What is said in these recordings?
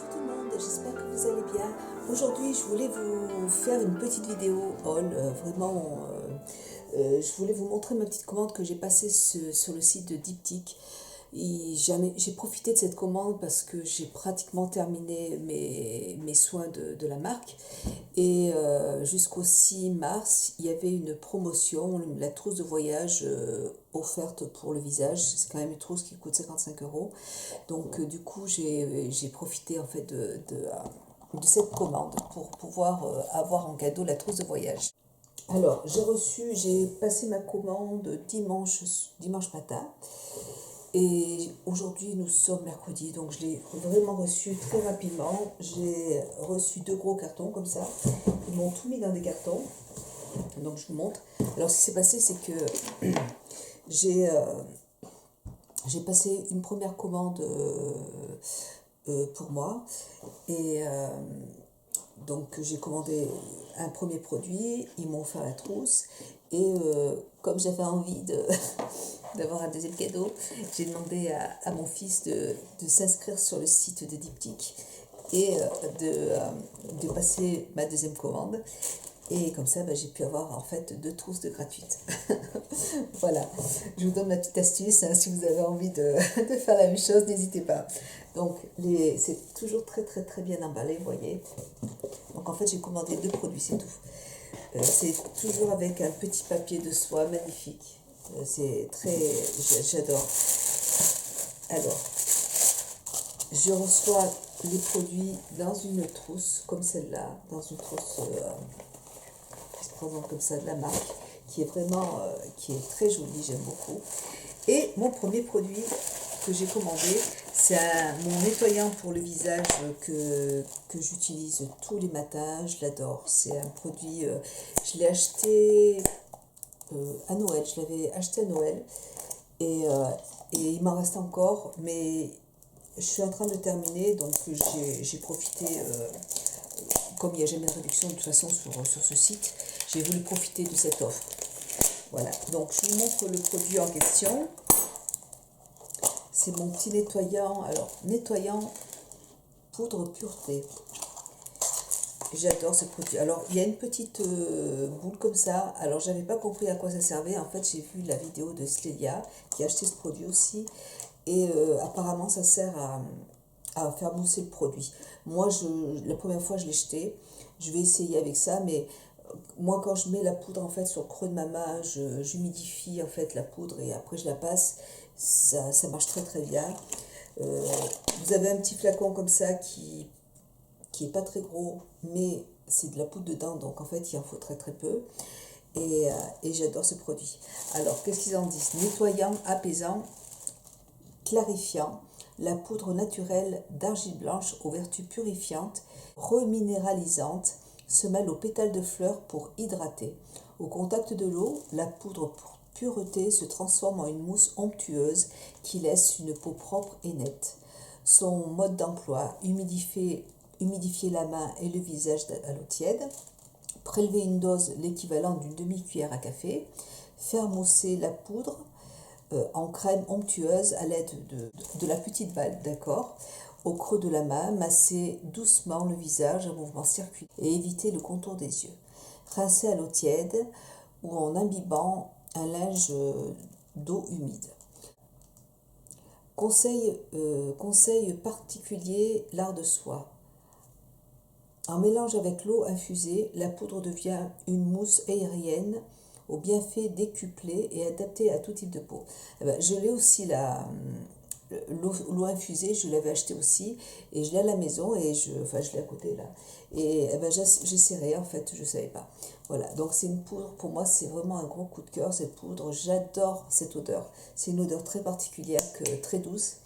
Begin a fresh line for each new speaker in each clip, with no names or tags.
Bonjour tout le monde, j'espère que vous allez bien. Aujourd'hui, je voulais vous faire une petite vidéo haul, je voulais vous montrer ma petite commande que j'ai passée sur le site de Diptyque. J'ai profité de cette commande parce que j'ai pratiquement terminé mes soins de la marque. Et jusqu'au 6 mars, il y avait une promotion, la trousse de voyage offerte pour le visage. C'est quand même une trousse qui coûte 55 euros. Donc du coup, j'ai profité en fait de cette commande pour pouvoir avoir en cadeau la trousse de voyage. Alors, j'ai passé ma commande dimanche matin. Et aujourd'hui, nous sommes mercredi, donc je l'ai vraiment reçu très rapidement. J'ai reçu 2 gros cartons comme ça. Ils m'ont tout mis dans des cartons. Donc je vous montre. Alors, ce qui s'est passé, c'est que j'ai passé une première commande pour moi. Et donc j'ai commandé un premier produit. Ils m'ont offert la trousse. Et comme j'avais envie d'avoir un deuxième cadeau, j'ai demandé à mon fils de s'inscrire sur le site de Diptyque et de passer ma deuxième commande. Et comme ça, j'ai pu avoir en fait 2 trousses de gratuites. Voilà, je vous donne ma petite astuce, hein, si vous avez envie de faire la même chose, n'hésitez pas. Donc, c'est toujours très très très bien emballé, vous voyez. Donc en fait, j'ai commandé 2 produits, c'est tout. C'est toujours avec un petit papier de soie magnifique. J'adore. Alors, je reçois les produits dans une trousse comme celle-là, dans une trousse qui se présente comme ça de la marque, qui est très jolie, j'aime beaucoup. Et mon premier produit que j'ai commandé, c'est mon nettoyant pour le visage que j'utilise tous les matins. Je l'adore. C'est un produit, je l'ai acheté à Noël. Je l'avais acheté à Noël et il m'en reste encore, mais je suis en train de terminer, donc j'ai profité, comme il n'y a jamais de réduction de toute façon sur ce site, j'ai voulu profiter de cette offre. Voilà, donc je vous montre le produit en question. C'est mon petit nettoyant, nettoyant poudre pureté. J'adore ce produit. Alors, il y a une petite boule comme ça. Alors, j'avais pas compris à quoi ça servait. En fait, j'ai vu la vidéo de Slélia qui a acheté ce produit aussi. Et apparemment, ça sert à faire mousser le produit. Moi, la première fois, je l'ai jeté. Je vais essayer avec ça, mais moi, quand je mets la poudre en fait sur le creux de ma main, j'humidifie en fait la poudre et après je la passe. Ça marche très très bien. Vous avez un petit flacon comme ça qui est pas très gros, mais c'est de la poudre dedans, donc en fait il en faut très très peu. Et j'adore ce produit. Alors, qu'est-ce qu'ils en disent? Nettoyant, apaisant, clarifiant, la poudre naturelle d'argile blanche aux vertus purifiantes, reminéralisantes, se mêle aux pétales de fleurs pour hydrater. Au contact de l'eau, la poudre pureté se transforme en une mousse onctueuse qui laisse une peau propre et nette. Son mode d'emploi, humidifier la main et le visage à l'eau tiède, prélever une dose l'équivalent d'une demi-cuillère à café, faire mousser la poudre en crème onctueuse à l'aide de la petite balle, d'accord, au creux de la main, masser doucement le visage en mouvement circulaire et éviter le contour des yeux. Rincer à l'eau tiède ou en imbibant un linge d'eau humide. Conseil particulier, lard de soie. En mélange avec l'eau infusée, la poudre devient une mousse aérienne aux bienfaits décuplés et adaptée à tout type de peau. Je l'ai aussi l'eau infusée, je l'avais acheté aussi et je l'ai à la maison et je l'ai à côté là. Et j'essaierai en fait, je ne savais pas. Voilà, donc c'est une poudre, pour moi c'est vraiment un gros coup de cœur cette poudre, j'adore cette odeur. C'est une odeur très particulière, très douce.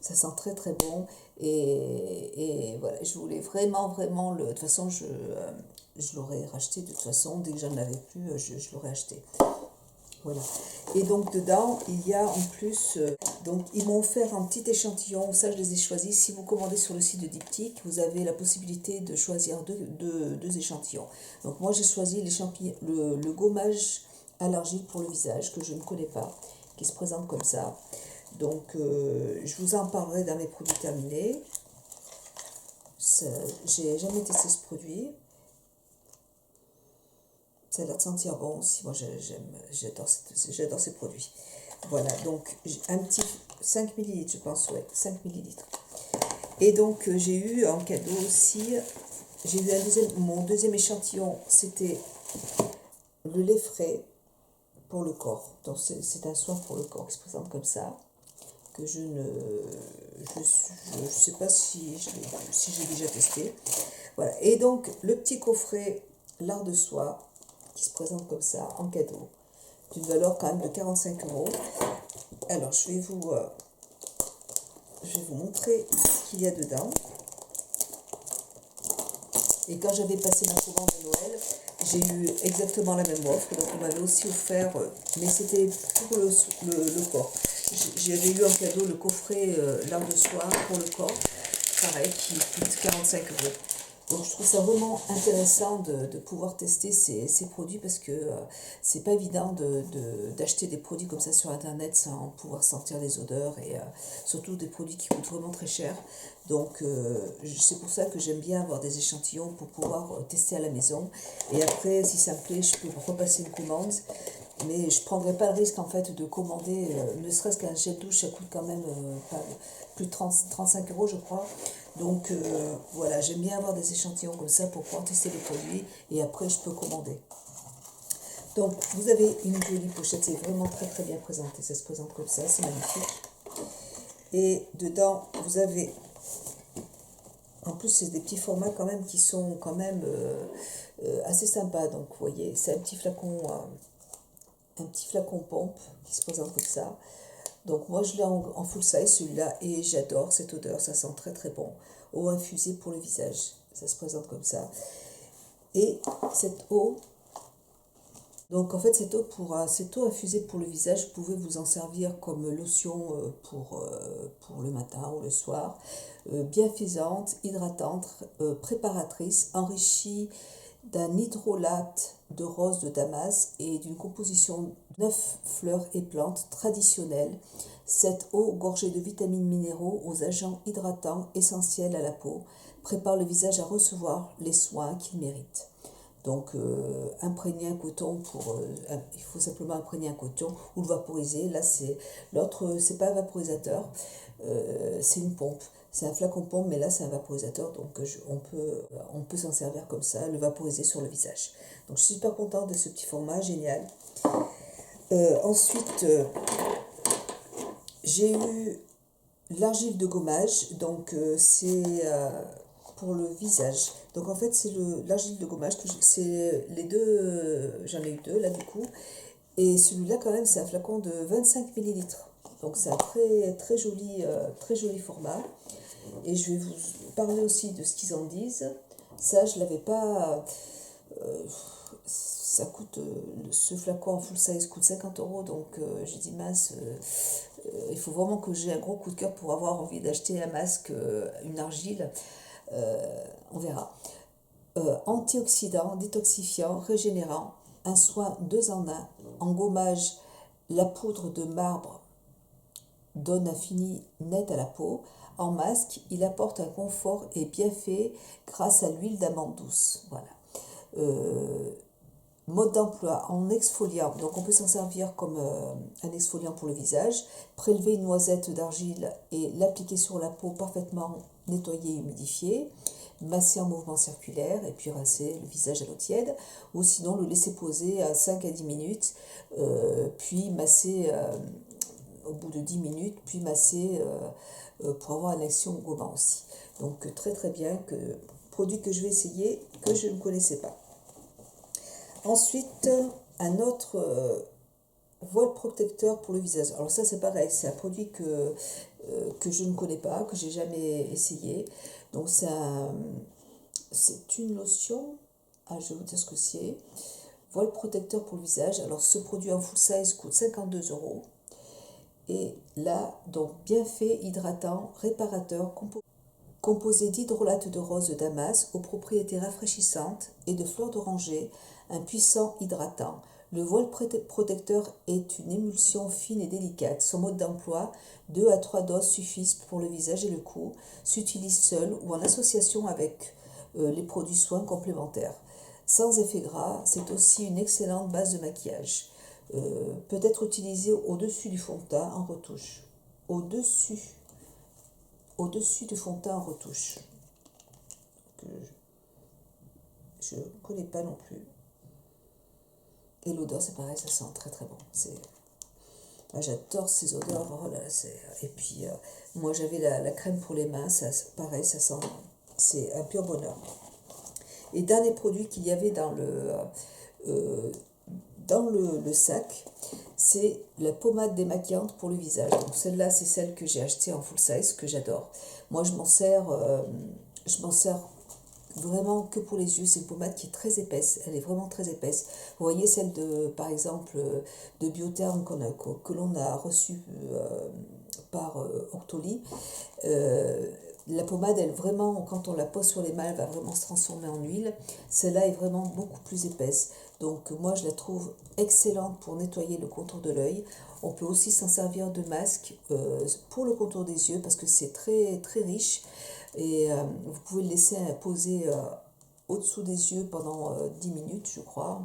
Ça sent très très bon et voilà, je voulais vraiment de toute façon je l'aurais racheté de toute façon, dès que j'en avais plus je l'aurais acheté. Voilà. Et donc dedans, il y a en plus, donc ils m'ont offert un petit échantillon, ça je les ai choisis. Si vous commandez sur le site de Diptyque, vous avez la possibilité de choisir deux échantillons. Donc moi j'ai choisi le gommage à l'argile pour le visage, que je ne connais pas, qui se présente comme ça. Donc je vous en parlerai dans mes produits terminés. J'ai jamais testé ce produit. Ça a l'air de sentir bon aussi. Moi, j'adore ces produits. Voilà, donc un petit 5 millilitres, je pense, ouais, 5 millilitres. Et donc, j'ai eu en cadeau aussi, j'ai eu mon deuxième échantillon, c'était le lait frais pour le corps. Donc, c'est un soin pour le corps qui se présente comme ça, que je sais pas si j'ai déjà testé. Voilà, et donc, le petit coffret lard de soie, qui se présente comme ça, en cadeau, d'une valeur quand même de 45 €. Alors, je vais vous montrer ce qu'il y a dedans. Et quand j'avais passé ma commande de Noël, j'ai eu exactement la même offre. Donc, on m'avait aussi offert, mais c'était pour le corps. J'avais eu en cadeau le coffret lard de soie pour le corps, pareil, qui coûte 45 €. Donc je trouve ça vraiment intéressant de pouvoir tester ces produits parce que c'est pas évident d'acheter des produits comme ça sur internet sans pouvoir sentir les odeurs et surtout des produits qui coûtent vraiment très cher. Donc c'est pour ça que j'aime bien avoir des échantillons pour pouvoir tester à la maison. Et après, si ça me plaît, je peux repasser une commande. Mais je ne prendrais pas le risque en fait de commander, ne serait-ce qu'un gel douche, ça coûte quand même plus de 35 € je crois. Donc voilà, j'aime bien avoir des échantillons comme ça pour pouvoir tester les produits et après je peux commander. Donc vous avez une jolie pochette, c'est vraiment très très bien présenté, ça se présente comme ça, c'est magnifique. Et dedans vous avez, en plus c'est des petits formats quand même qui sont quand même assez sympas. Donc vous voyez, c'est un petit flacon pompe qui se présente comme ça. Donc moi je l'ai en full size celui-là et j'adore cette odeur, ça sent très très bon. Eau infusée pour le visage, ça se présente comme ça. Et cette eau, donc en fait cette eau infusée pour le visage, vous pouvez vous en servir comme lotion pour le matin ou le soir. Bienfaisante, hydratante, préparatrice, enrichie d'un hydrolate de rose de Damas et d'une composition de 9 fleurs et plantes traditionnelles. Cette eau, gorgée de vitamines minéraux aux agents hydratants essentiels à la peau, prépare le visage à recevoir les soins qu'il mérite. Donc, imprégner un coton il faut simplement imprégner un coton ou le vaporiser. Là, c'est pas un vaporisateur, c'est une pompe. C'est un flacon pompe, mais là c'est un vaporisateur, donc on peut s'en servir comme ça, le vaporiser sur le visage. Donc je suis super contente de ce petit format, génial. Ensuite, j'ai eu l'argile de gommage, donc c'est pour le visage. Donc en fait c'est l'argile de gommage, c'est les deux, j'en ai eu deux là du coup. Et celui-là quand même c'est un flacon de 25 millilitres. Donc c'est un très joli format. Et je vais vous parler aussi de ce qu'ils en disent. Ça, je ne l'avais pas. Ça coûte. Ce flacon en full size coûte 50 €. Donc j'ai dit mince, il faut vraiment que j'ai un gros coup de cœur pour avoir envie d'acheter un masque, une argile. On verra. Antioxydant, détoxifiant, régénérant, un soin 2 en 1. En gommage, la poudre de marbre donne un fini net à la peau. En masque, il apporte un confort et bienfait grâce à l'huile d'amande douce. Voilà. Mode d'emploi en exfoliant. Donc on peut s'en servir comme un exfoliant pour le visage. Prélever une noisette d'argile et l'appliquer sur la peau parfaitement nettoyée et humidifiée. Masser en mouvement circulaire et puis rincer le visage à l'eau tiède. Ou sinon le laisser poser à 5 à 10 minutes. Puis masser au bout de 10 minutes. Puis masser pour avoir une action gommant aussi. Donc très très bien, produit que je vais essayer, que je ne connaissais pas. Ensuite, un autre voile protecteur pour le visage. Alors ça c'est pareil, c'est un produit que je ne connais pas, que j'ai jamais essayé. Donc c'est une lotion, je vais vous dire ce que c'est. Voile protecteur pour le visage. Alors ce produit en full size coûte 52 €. Et là, donc bienfait hydratant, réparateur, composé d'hydrolate de rose de Damas aux propriétés rafraîchissantes et de fleurs d'oranger, un puissant hydratant. Le voile protecteur est une émulsion fine et délicate. Son mode d'emploi, 2 à 3 doses suffisent pour le visage et le cou, s'utilise seul ou en association avec les produits soins complémentaires. Sans effet gras, c'est aussi une excellente base de maquillage. Peut être utilisé au-dessus du fond de teint en retouche. Au-dessus du fond de teint en retouche. Je ne connais pas non plus. Et l'odeur, c'est pareil, ça sent très très bon. J'adore ces odeurs. Oh là, et puis, moi, j'avais la crème pour les mains. Pareil, ça sent. C'est un pur bonheur. Et dernier produit qu'il y avait dans le sac, c'est la pommade démaquillante pour le visage. Donc celle-là, c'est celle que j'ai achetée en full size, que j'adore. Moi, je m'en sers vraiment que pour les yeux. C'est une pommade qui est très épaisse, elle est vraiment très épaisse. Vous voyez celle par exemple, de Biotherm que l'on a reçue par Octoly. La pommade, elle vraiment, quand on la pose sur les mains, elle va vraiment se transformer en huile. Celle-là est vraiment beaucoup plus épaisse. Donc moi, je la trouve excellente pour nettoyer le contour de l'œil. On peut aussi s'en servir de masque pour le contour des yeux parce que c'est très, très riche. Et vous pouvez le laisser poser au-dessous des yeux pendant 10 minutes, je crois,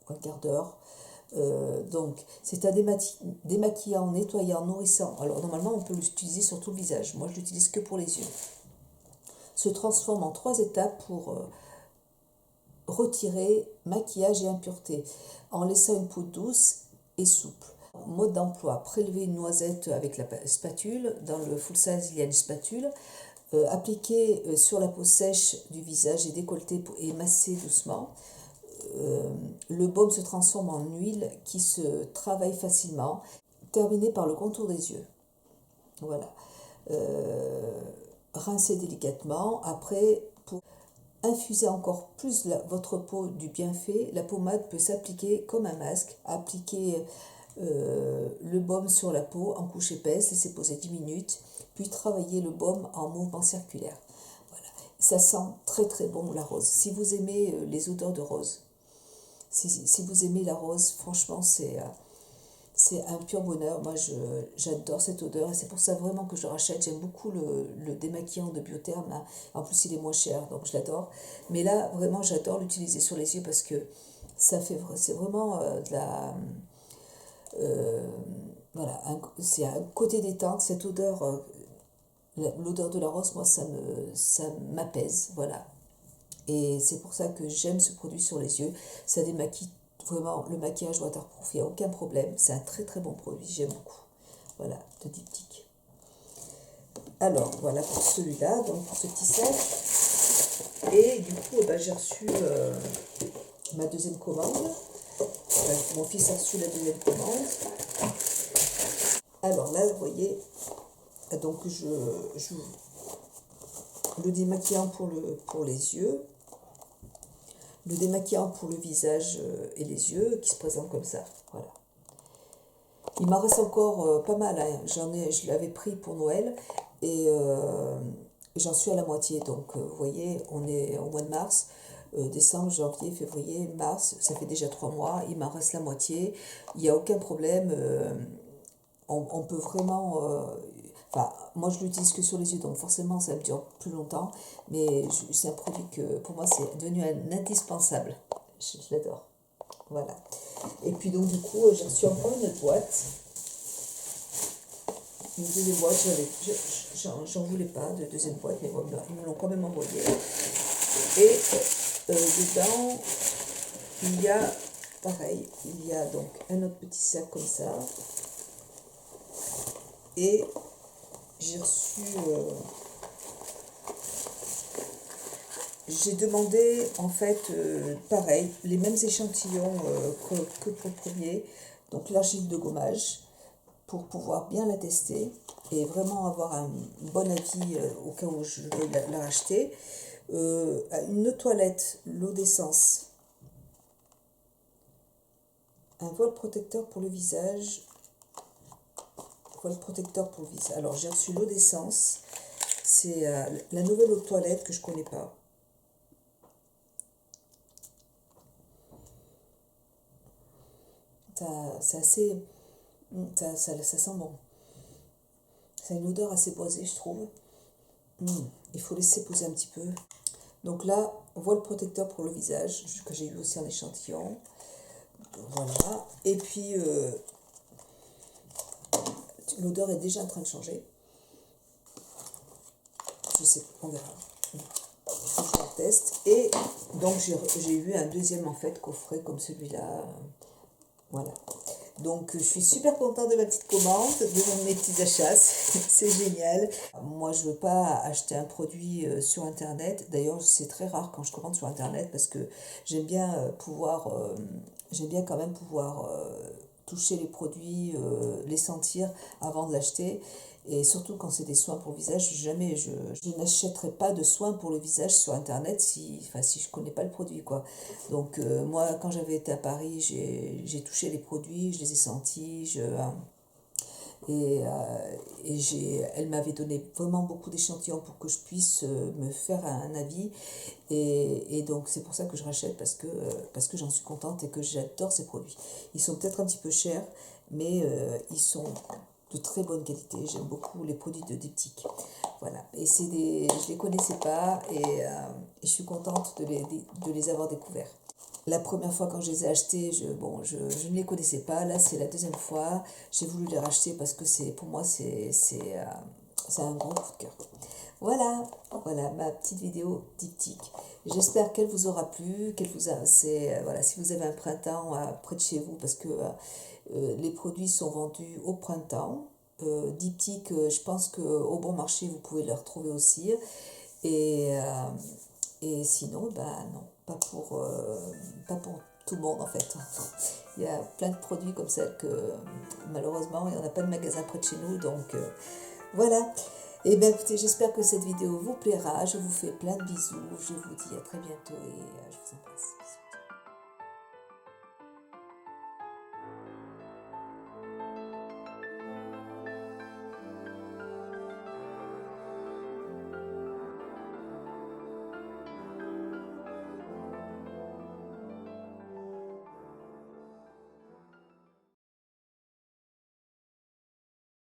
un quart d'heure. Donc, c'est un démaquillant, nettoyant, nourrissant. Alors, normalement, on peut l'utiliser sur tout le visage. Moi, je l'utilise que pour les yeux. Se transforme en 3 étapes pour retirer maquillage et impureté, en laissant une peau douce et souple. Mode d'emploi, prélever une noisette avec la spatule. Dans le full size, il y a une spatule. Appliquer sur la peau sèche du visage et décolleté et masser doucement. Le baume se transforme en huile qui se travaille facilement. Terminé par le contour des yeux. Voilà. Rincez délicatement. Après, pour infuser encore plus votre peau du bienfait, la pommade peut s'appliquer comme un masque. Appliquer le baume sur la peau en couche épaisse, laisser poser 10 minutes, puis travailler le baume en mouvement circulaire. Voilà. Ça sent très très bon la rose. Si vous aimez les odeurs de rose, si vous aimez la rose, franchement c'est un pur bonheur. Moi j'adore cette odeur et c'est pour ça vraiment que je rachète. J'aime beaucoup le démaquillant de Biotherm, là. En plus il est moins cher donc je l'adore. Mais là vraiment j'adore l'utiliser sur les yeux parce que c'est vraiment de la... voilà, c'est un côté détente, cette odeur, l'odeur de la rose, moi ça m'apaise, voilà. Et c'est pour ça que j'aime ce produit sur les yeux. Ça démaquille vraiment, le maquillage waterproof, il n'y a aucun problème. C'est un très très bon produit, j'aime beaucoup. Voilà, de diptyque. Alors, voilà pour celui-là, donc pour ce petit sac. Et du coup, j'ai reçu ma deuxième commande. Mon fils a reçu la deuxième commande. Alors là, vous voyez, donc le démaquillant pour les yeux, le démaquillant pour le visage et les yeux qui se présente comme ça. Voilà. Il m'en reste encore pas mal. Hein. Je l'avais pris pour Noël et j'en suis à la moitié. Donc vous voyez, on est au mois de mars. Décembre, janvier, février, mars, ça fait déjà 3 mois. Il m'en reste la moitié. Il n'y a aucun problème. On peut vraiment... Enfin, moi je l'utilise que sur les yeux, donc forcément ça me dure plus longtemps, mais c'est un produit que pour moi c'est devenu un indispensable. Je l'adore. Voilà. Et puis donc du coup, j'ai reçu encore une autre boîte. Une deuxième boîte, j'en voulais pas de deuxième boîte, mais bon, ils me l'ont quand même envoyé. Et dedans, il y a, pareil, il y a donc un autre petit sac comme ça. Et j'ai reçu... j'ai demandé, en fait, pareil, les mêmes échantillons que pour le premier. Donc l'argile de gommage, pour pouvoir bien la tester et vraiment avoir un bon avis au cas où je vais la racheter. Une eau de toilette, l'eau d'essence. Un voile protecteur pour le visage. Voile protecteur pour le visage. Alors j'ai reçu l'eau d'essence. C'est la nouvelle eau de toilette que je ne connais pas. c'est assez... ça sent bon. Ça a une odeur assez boisée, je trouve. Il faut laisser poser un petit peu. Donc là, on voit le protecteur pour le visage, que j'ai eu aussi en échantillon. Voilà. Et puis, l'odeur est déjà en train de changer. Je sais, on verra. Je la teste. Et donc, j'ai eu un deuxième, en fait, coffret comme celui-là. Voilà. Donc, je suis super contente de ma petite commande, de mes petits achats. C'est génial. Moi, je ne veux pas acheter un produit sur Internet. D'ailleurs, c'est très rare quand je commande sur Internet parce que j'aime bien j'aime bien quand même pouvoir toucher les produits, les sentir avant de l'acheter. Et surtout quand c'est des soins pour le visage, jamais je n'achèterai pas de soins pour le visage sur Internet si je connais pas le produit, quoi. Donc moi, quand j'avais été à Paris, j'ai touché les produits, je les ai sentis, elle m'avait donné vraiment beaucoup d'échantillons pour que je puisse me faire un avis. Et donc c'est pour ça que je rachète parce que j'en suis contente et que j'adore ces produits. Ils sont peut-être un petit peu chers, mais ils sont de très bonne qualité. J'aime beaucoup les produits de Diptyque. Voilà. Et je ne les connaissais pas et je suis contente de les avoir découverts. La première fois quand je les ai achetés, je ne les connaissais pas. Là, c'est la deuxième fois. J'ai voulu les racheter parce que pour moi, c'est un grand coup de cœur. Voilà ma petite vidéo diptyque. J'espère qu'elle vous aura plu, voilà, si vous avez un printemps près de chez vous, parce que les produits sont vendus au printemps. Diptyque, je pense qu'au bon marché, vous pouvez les retrouver aussi. Et sinon, non, pas pour tout le monde en fait. Il y a plein de produits comme ça que malheureusement, il n'y en a pas de magasin près de chez nous. Donc voilà. Et bien écoutez, j'espère que cette vidéo vous plaira. Je vous fais plein de bisous. Je vous dis à très bientôt et je vous embrasse.